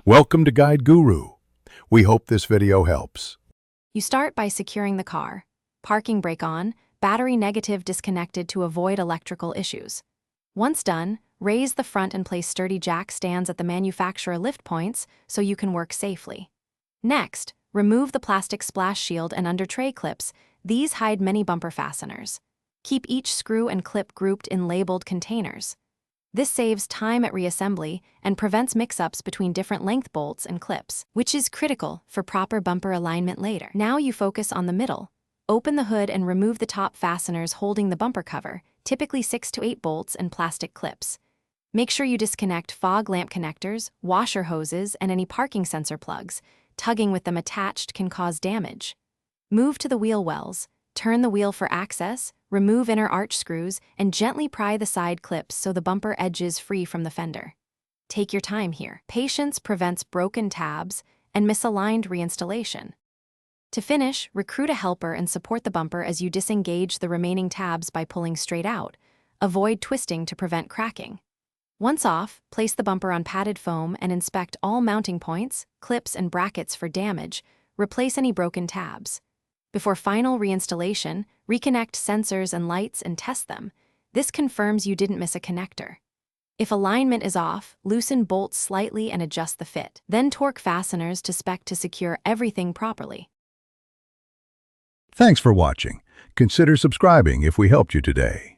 Welcome to Guide Guru. We hope this video helps. You start by securing the car. Parking brake on, battery negative disconnected to avoid electrical issues. Once done, raise the front and place sturdy jack stands at the manufacturer lift points so you can work safely. Next, remove the plastic splash shield and under tray clips. These hide many bumper fasteners. Keep each screw and clip grouped in labeled containers. This saves time at reassembly and prevents mix-ups between different length bolts and clips, which is critical for proper bumper alignment later. Now you focus on the middle. Open the hood and remove the top fasteners holding the bumper cover, typically 6 to 8 bolts and plastic clips. Make sure you disconnect fog lamp connectors, washer hoses, and any parking sensor plugs. Tugging with them attached can cause damage. Move to the wheel wells. Turn the wheel for access, remove inner arch screws, and gently pry the side clips so the bumper edge is free from the fender. Take your time here. Patience prevents broken tabs and misaligned reinstallation. To finish, recruit a helper and support the bumper as you disengage the remaining tabs by pulling straight out. Avoid twisting to prevent cracking. Once off, place the bumper on padded foam and inspect all mounting points, clips, and brackets for damage. Replace any broken tabs. Before final reinstallation, reconnect sensors and lights and test them. This confirms you didn't miss a connector. If alignment is off, loosen bolts slightly and adjust the fit. Then torque fasteners to spec to secure everything properly. Thanks for watching. Consider subscribing if we helped you today.